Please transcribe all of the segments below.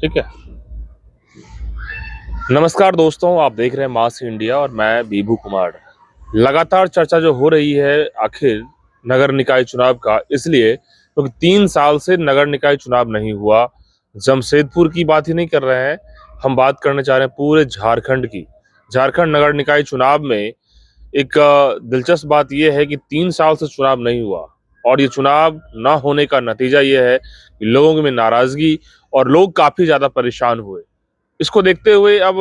ठीक है। नमस्कार दोस्तों, आप देख रहे हैं मास इंडिया और मैं बीभू कुमार। लगातार चर्चा जो हो रही है आखिर नगर निकाय चुनाव का, इसलिए क्योंकि 3 साल से नगर निकाय चुनाव नहीं हुआ। जमशेदपुर की बात ही नहीं कर रहे हैं, हम बात करने चाह रहे हैं पूरे झारखंड की। झारखंड नगर निकाय चुनाव में एक दिलचस्प बात यह है कि 3 साल से चुनाव नहीं हुआ और ये चुनाव ना होने का नतीजा ये है कि लोगों में नाराजगी और लोग काफी ज्यादा परेशान हुए। इसको देखते हुए अब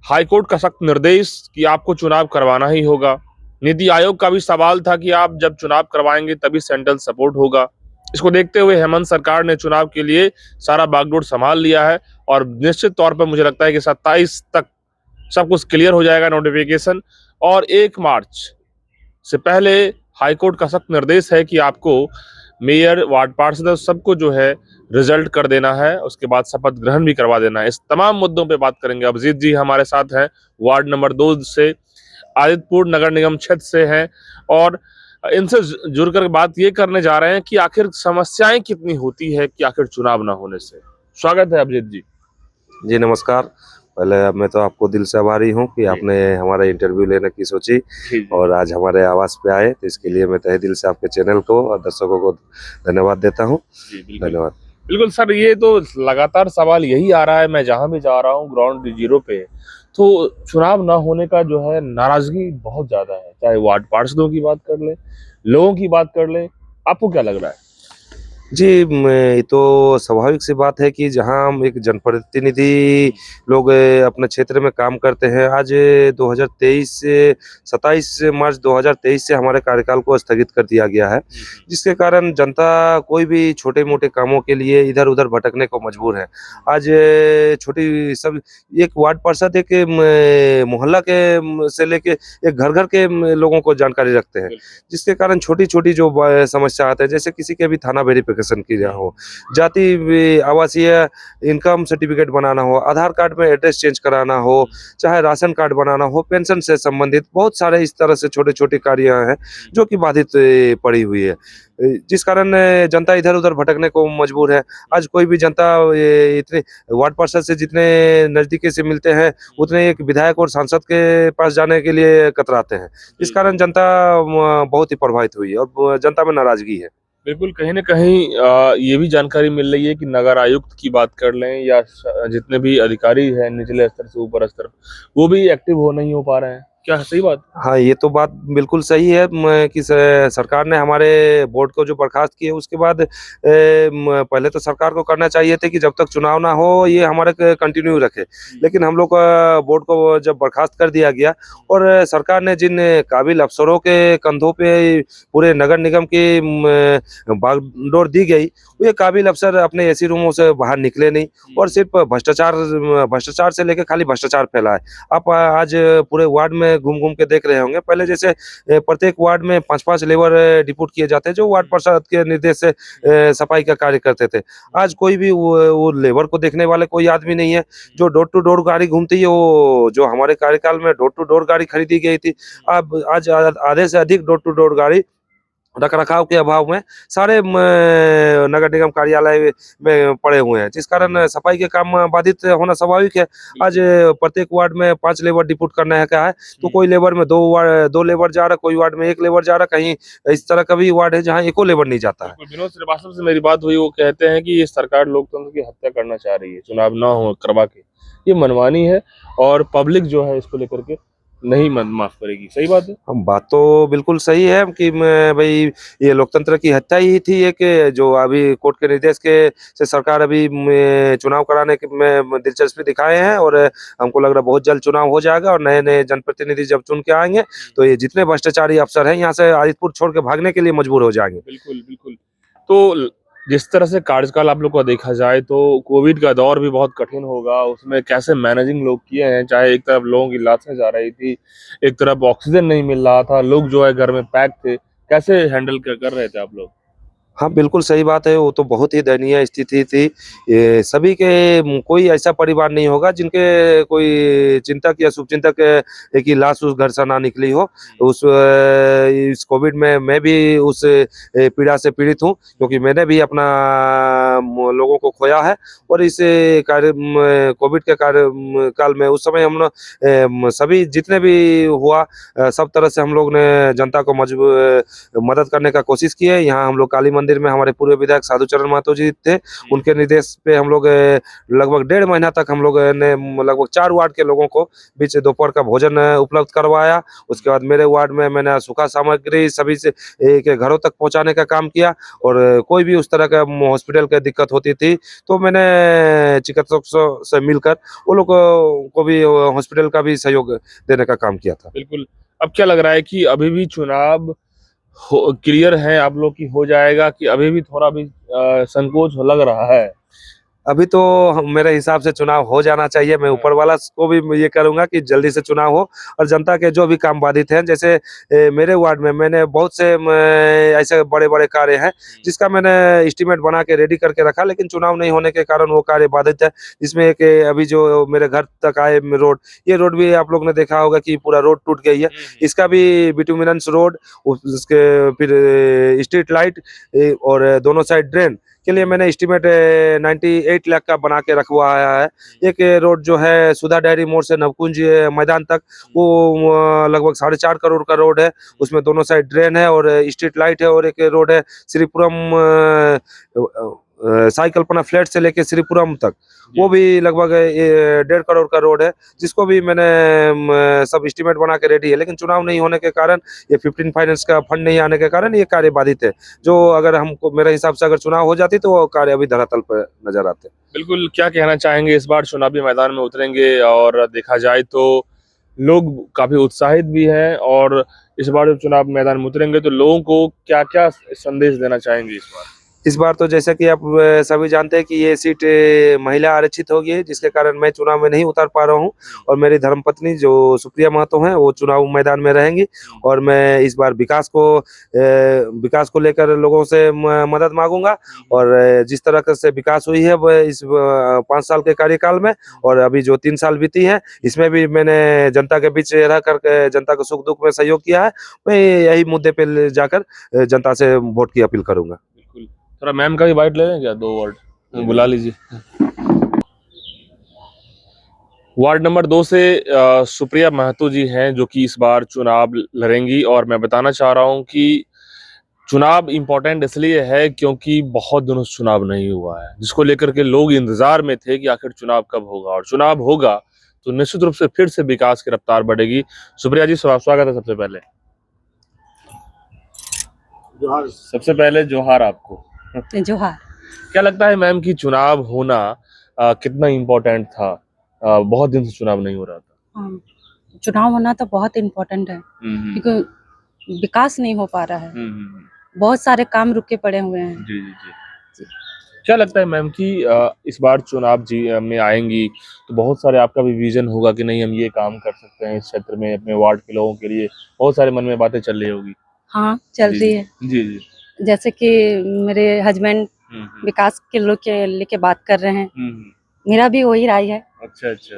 हाईकोर्ट का सख्त निर्देश कि आपको चुनाव करवाना ही होगा। नीति आयोग का भी सवाल था कि आप जब चुनाव करवाएंगे तभी सेंट्रल सपोर्ट होगा। इसको देखते हुए हेमंत सरकार ने चुनाव के लिए सारा बागडोर संभाल लिया है और निश्चित तौर पर मुझे लगता है कि 27 तक सब कुछ क्लियर हो जाएगा नोटिफिकेशन। और 1 मार्च से पहले हाईकोर्ट का सख्त निर्देश है कि आपको मेयर, वार्ड पार्षद सबको जो है रिजल्ट कर देना है, उसके बाद शपथ ग्रहण भी करवा देना है। इस तमाम मुद्दों पे बात करेंगे। अभिजीत जी हमारे साथ हैं, वार्ड नंबर 2 से, आदित्यपुर नगर निगम क्षेत्र से हैं और इनसे जुड़कर बात ये करने जा रहे हैं कि आखिर समस्याएं कितनी होती है कि आखिर चुनाव ना होने से। स्वागत है अभिजीत जी। जी नमस्कार। पहले मैं तो आपको दिल से आभारी हूँ कि आपने हमारा इंटरव्यू लेने की सोची और आज हमारे आवास पे आए, तो इसके लिए मैं तहे दिल से आपके चैनल को और दर्शकों को धन्यवाद देता हूँ। धन्यवाद। बिल्कुल सर, ये तो लगातार सवाल यही आ रहा है, मैं जहां भी जा रहा हूँ ग्राउंड जीरो पे, तो चुनाव ना होने का जो है नाराजगी बहुत ज्यादा है। चाहे वार्ड पार्षदों की बात कर ले, लोगों की बात कर ले, आपको क्या लग रहा है? जी, ये तो स्वाभाविक सी बात है कि जहाँ हम एक जनप्रतिनिधि लोग अपने क्षेत्र में काम करते हैं। आज 2023 से 27 मार्च 2023 से हमारे कार्यकाल को स्थगित कर दिया गया है, जिसके कारण जनता कोई भी छोटे-मोटे कामों के लिए इधर-उधर भटकने को मजबूर है। आज छोटी सब एक वार्ड पार्षद एक मोहल्ला के से लेके एक घर-घर के लोगों को जानकारी रखते हैं, जिसके कारण छोटी-छोटी जो समस्या आते हैं, जैसे किसी के भी थाना वेरिफिकेशन किया हो, जाति आवासीय इनकम सर्टिफिकेट बनाना हो, आधार कार्ड में एड्रेस चेंज कराना हो, चाहे राशन कार्ड बनाना हो, पेंशन से संबंधित बहुत सारे इस तरह से छोटे-छोटे कार्य हैं जो कि बाधित पड़ी हुई है। जिस कारण जनता इधर-उधर भटकने को मजबूर है। आज कोई भी जनता इतने वार्ड पार्षद से जितने नज़दीकी से मिलते हैं, उतने एक विधायक और सांसद के पास जाने के लिए कतराते हैं। इस कारण जनता बहुत ही प्रभावित हुई है और जनता में नाराज़गी है। बिल्कुल, कहीं न कहीं ये भी जानकारी मिल रही है कि नगर आयुक्त की बात कर लें या जितने भी अधिकारी हैं निचले स्तर से ऊपर स्तर, वो भी एक्टिव हो नहीं हो पा रहे हैं। क्या सही बात? हाँ, ये तो बात बिल्कुल सही है कि सरकार ने हमारे बोर्ड को जो बर्खास्त किए उसके बाद पहले तो सरकार को करना चाहिए था कि जब तक चुनाव ना हो ये हमारे कंटिन्यू रखे। लेकिन हम लोग का बोर्ड को जब बर्खास्त कर दिया गया और सरकार ने जिन काबिल अफसरों के कंधों पे पूरे नगर निगम की बागडोर दी गई, ये काबिल अफसर अपने एसी रूमों से बाहर निकले नहीं और सिर्फ भ्रष्टाचार से लेके खाली भ्रष्टाचार फैला है। आप आज पूरे वार्ड में घूम-घूम के देख रहे होंगे। पहले जैसे प्रत्येक वार्ड में 5-5 लेबर डिप्यूट किए जाते हैं, जो वार्ड पार्षद के निर्देश से सफाई का कार्य करते थे। आज कोई भी वो लेबर को देखने वाले कोई आदमी नहीं है। जो डोर टू डोर गाड़ी घूमती है, वो जो हमारे कार्यकाल में डोर टू डोर गाड़ी खरीदी गई थी। अब आज आधे से अधिक डोर टू डोर गाड़ी रख-रखाव के अभाव में सारे नगर निगम कार्यालय में पड़े हुए हैं, जिस कारण सफाई के काम बाधित होना स्वाभाविक है। आज प्रत्येक वार्ड में 5 लेबर डिप्यूट करना है क्या है, तो कोई लेबर में 2 लेबर जा रहा, कोई वार्ड में 1 लेबर जा रहा, कहीं इस तरह का भी वार्ड है जहाँ एको लेबर नहीं जाता है। बिल्कुल, विनोद श्रीवास्तव से मेरी बात हुई, वो कहते हैं कि ये सरकार लोकतंत्र की हत्या करना चाह रही है, चुनाव ना हो करवा के। ये मनमानी है और पब्लिक जो है इसको लेकर के नहीं मन माफ करेगी। सही बात है? हम बात तो बिल्कुल सही है कि मैं भई ये लोकतंत्र की हत्या ही थी एक, जो अभी कोर्ट के निर्देश के से सरकार अभी चुनाव कराने के में दिलचस्पी दिखाए हैं और हमको लग रहा है बहुत जल्द चुनाव हो जाएगा और नए-नए जनप्रतिनिधि जब चुन के आएँगे, तो ये जितने भ्रष्टाचारी अफसर हैं यहाँ से आदित्यपुर छोड़ के भागने के लिए मजबूर हो जाएँगे। बिल्कुल, बिल्कुल। तो जिस तरह से कार्यकाल आप लोग का देखा जाए तो कोविड का दौर भी बहुत कठिन होगा, उसमें कैसे मैनेजिंग लोग किए हैं, चाहे एक तरफ लोगों की लाशें जा रही थी, एक तरफ ऑक्सीजन नहीं मिल रहा था, लोग जो है घर में पैक थे, कैसे हैंडल कर कर रहे थे आप लोग? हाँ, बिल्कुल सही बात है, वो तो बहुत ही दयनीय स्थिति थी। ये सभी के कोई ऐसा परिवार नहीं होगा जिनके कोई चिंतक या शुभचिंतक की लाश उस घर से ना निकली हो। इस कोविड में मैं भी उस पीड़ा से पीड़ित हूँ, क्योंकि मैंने भी अपना लोगों को खोया है। और इस कोविड के काल में उस समय हम लोग सभी जितने भी हुआ सब तरह से हम लोग ने जनता को मदद करने का कोशिश की है। यहाँ हम लोग काली मंदिर में हमारे पूर्व विधायक साधुचरण महतो जी थे, उनके निर्देश पे हम लोग लगभग 1.5 महीना तक हम लोग ने लगभग 4 वार्ड के लोगों को बीच दोपहर का भोजन उपलब्ध करवाया। उसके बाद मेरे वार्ड में मैंने सूखा सामग्री सभी से के घरों तक पहुँचाने का काम किया। और कोई भी उस तरह का हॉस्पिटल की दिक्कत होती थी तो मैंने चिकित्सकों से मिलकर वो लोग को भी हॉस्पिटल का भी सहयोग देने का काम किया था। बिल्कुल। अब क्या लग रहा है कि अभी भी चुनाव क्लियर है आप लोग की हो जाएगा कि अभी भी थोड़ा भी संकोच लग रहा है? अभी तो मेरे हिसाब से चुनाव हो जाना चाहिए। मैं ऊपर वाला को भी ये करूँगा कि जल्दी से चुनाव हो और जनता के जो भी काम बाधित हैं, जैसे मेरे वार्ड में मैंने बहुत से ऐसे बड़े-बड़े कार्य हैं, जिसका मैंने एस्टीमेट बना के रेडी करके रखा, लेकिन चुनाव नहीं होने के कारण वो कार्य बाधित है। जिसमें एक अभी जो मेरे घर तक आए रोड, ये रोड भी आप लोग ने देखा होगा कि पूरा रोड टूट गई है। इसका भी बिटुमिनस रोड, उसके फिर स्ट्रीट लाइट और दोनों साइड ड्रेन के लिए मैंने एस्टीमेट 98 लाख का बना के रखवाया है। एक रोड जो है सुधा डेयरी मोड़ से नवकुंज मैदान तक, वो लगभग 4.5 करोड़ का रोड है। उसमें दोनों साइड ड्रेन है और स्ट्रीट लाइट है। और एक रोड है श्रीपुरम साई कल्पना फ्लैट से लेके श्रीपुरम तक, वो भी लगभग 1.5 करोड़ का रोड है, जिसको भी मैंने सब एस्टीमेट बना के रेडी है। लेकिन चुनाव नहीं होने के कारण, ये 15 फाइनेंस का फंड नहीं आने के कारण ये कार्य बाधित है। जो अगर हमको मेरे हिसाब से अगर चुनाव हो जाती तो वो कार्य अभी धरातल पर नजर आते। बिल्कुल, क्या कहना चाहेंगे इस बार चुनावी मैदान में उतरेंगे और देखा जाए तो लोग काफ़ी उत्साहित भी हैं और इस बार जब चुनाव मैदान में उतरेंगे तो लोगों को क्या-क्या संदेश देना चाहेंगे इस बार? इस बार तो जैसा कि आप सभी जानते हैं कि ये सीट महिला आरक्षित होगी, जिसके कारण मैं चुनाव में नहीं उतर पा रहा हूँ। और मेरी धर्मपत्नी जो सुप्रिया महतो हैं, वो चुनाव मैदान में रहेंगी। और मैं इस बार विकास को लेकर लोगों से मदद मांगूंगा। और जिस तरह से विकास हुई है वह इस 5 साल के कार्यकाल में, और अभी जो 3 साल बीती है, इसमें भी मैंने जनता के बीच रह कर जनता को सुख दुख में सहयोग किया है। मैं यही मुद्दे पे जाकर जनता से वोट की अपील करूंगा। बिल्कुल। थोड़ा मैम का भी बाइट ले लें क्या 2 वर्ड? बुला लीजिए। वार्ड नंबर 2 से सुप्रिया महतो जी हैं जो कि इस बार चुनाव लड़ेंगी और मैं बताना चाह रहा हूँ कि चुनाव इम्पोर्टेंट इसलिए है क्योंकि बहुत दिनों से चुनाव नहीं हुआ है, जिसको लेकर के लोग इंतजार में थे कि आखिर चुनाव कब होगा और चुनाव होगा तो निश्चित रूप से फिर से विकास की रफ्तार बढ़ेगी। सुप्रिया जी स्वागत है सबसे पहले। जोहार। सबसे पहले जोहार आपको। जोहार। क्या लगता है मैम कि चुनाव होना कितना इम्पोर्टेंट था? बहुत दिन से चुनाव नहीं हो रहा था। हाँ, चुनाव होना तो बहुत इम्पोर्टेंट है, क्योंकि विकास नहीं हो पा रहा है। बहुत सारे काम रुके पड़े हुए हैं। जी जी जी। क्या लगता है मैम कि इस बार चुनाव में आएंगी तो बहुत सारे आपका भी विजन होगा कि नहीं हम ये काम कर सकते हैं इस क्षेत्र में, अपने वार्ड के लोगों के लिए बहुत सारे मन में बातें चल रही होगी। हाँ, चल रही है। जी जी। जैसे कि मेरे हस्बैंड विकास के लोग के लेके बात कर रहे हैं, मेरा भी वही राय है। अच्छा अच्छा,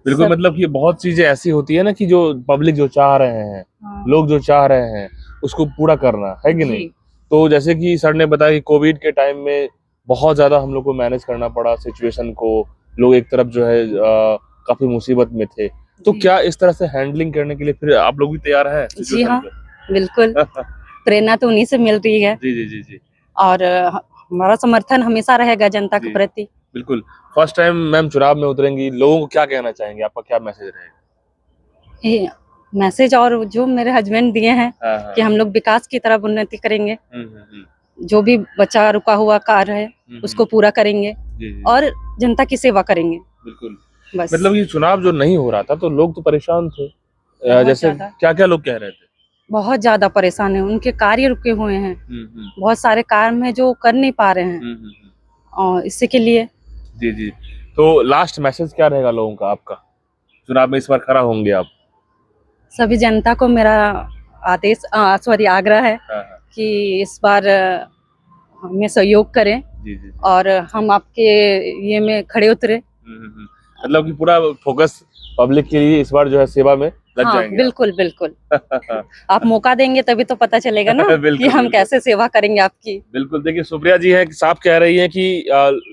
बिल्कुल। मतलब कि बहुत चीजें ऐसी होती है ना कि जो पब्लिक जो चाह रहे हैं, लोग जो चाह रहे हैं उसको पूरा करना है कि नहीं। तो जैसे कि सर ने बताया कि कोविड के टाइम में बहुत ज्यादा हम लोग को मैनेज करना पड़ा सिचुएशन को, लोग एक तरफ जो है काफी मुसीबत में थे, तो क्या इस तरह से हैंडलिंग करने के लिए फिर आप लोग भी तैयार हैं? जी हाँ, बिल्कुल। प्रेरणा तो उन्हीं से मिल रही है। जी जी जी जी। और हमारा समर्थन हमेशा रहेगा जनता के प्रति। बिल्कुल। फर्स्ट टाइम मैम चुनाव में उतरेंगी, लोगों को क्या कहना चाहेंगे, आपका क्या मैसेज रहेगा? मैसेज और जो मेरे हस्बैंड दिए हैं कि हम लोग विकास की तरफ उन्नति करेंगे, जो भी बचा रुका हुआ कार्य है उसको पूरा करेंगे और जनता की सेवा करेंगे। बिल्कुल। बस। मतलब ये चुनाव जो नहीं हो रहा था तो लोग तो परेशान थे, जैसे क्या क्या लोग कह रहे थे? बहुत ज्यादा परेशान है, उनके कार्य रुके हुए हैं। बहुत सारे काम है जो कर नहीं पा रहे हैं और इसी के लिए। जी जी। तो लास्ट मैसेज क्या रहेगा लोगों का आपका, चुनाव में इस बार खड़ा होंगे आप? सभी जनता को मेरा आग्रह है कि इस बार हमें सहयोग करें जी जी और हम आपके ये में खड़े उतरे। मतलब कि पूरा फोकस पब्लिक के लिए इस बार जो है सेवा में लग हाँ जाएंगे बिल्कुल बिल्कुल, आप। आप मौका देंगे तभी तो पता चलेगा ना बिल्कुल, कि हम बिल्कुल। कैसे सेवा करेंगे आपकी। बिल्कुल, देखिए सुप्रिया जी हैं साफ कह रही हैं कि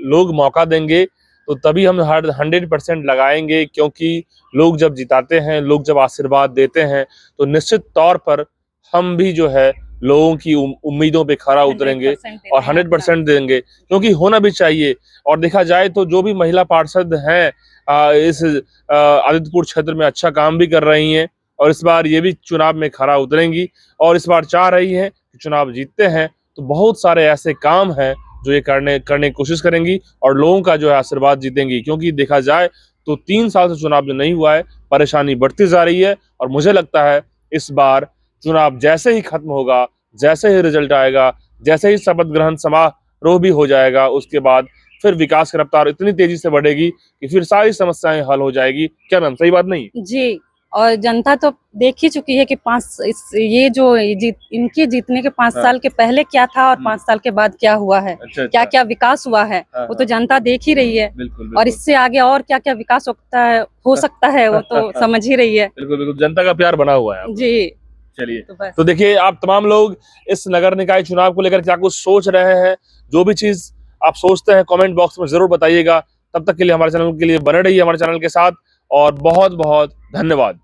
लोग मौका देंगे तो तभी हम 100% लगाएंगे, क्योंकि लोग जब जिताते हैं, लोग जब आशीर्वाद देते हैं, तो निश्चित तौर पर हम भी जो है लोगों की उम्मीदों पे खरा उतरेंगे 100% देते और हैं आपका। 100% देंगे, क्योंकि होना भी चाहिए। और देखा जाए तो जो भी महिला पार्षद हैं इस आदित्यपुर क्षेत्र में अच्छा काम भी कर रही हैं और इस बार ये भी चुनाव में खरा उतरेंगी और इस बार चाह रही हैं कि चुनाव जीतते हैं तो बहुत सारे ऐसे काम हैं जो ये करने की कोशिश करेंगी और लोगों का जो है आशीर्वाद जीतेंगी, क्योंकि देखा जाए तो 3 साल से चुनाव जो नहीं हुआ है, परेशानी बढ़ती जा रही है और मुझे लगता है इस बार चुनाव जैसे ही खत्म होगा, जैसे ही रिजल्ट आएगा, जैसे ही शपथ ग्रहण समारोह भी हो जाएगा, उसके बाद फिर विकास की रफ्तार इतनी तेजी से बढ़ेगी कि फिर सारी समस्याएं हल हो जाएगी। क्या मैम, सही बात नहीं? जी, और जनता तो देख ही चुकी है कि ये जो इनके जीतने के 5 हाँ। साल के पहले क्या था और 5 साल के बाद क्या हुआ है, अच्छा, क्या क्या विकास हुआ है, हाँ, वो तो हाँ। जनता देख ही रही है। बिल्कुल, और इससे आगे और क्या क्या विकास हो सकता है वो तो समझ ही रही है। बिल्कुल, बिल्कुल, जनता का प्यार बना हुआ है आपको। जी, चलिए, तो बस तो देखिए आप तमाम लोग इस नगर निकाय चुनाव को लेकर क्या कुछ सोच रहे हैं, जो भी चीज आप सोचते हैं कमेंट बॉक्स में जरूर बताइएगा। तब तक के लिए हमारे चैनल के लिए बने रहिए हमारे चैनल के साथ और बहुत बहुत धन्यवाद।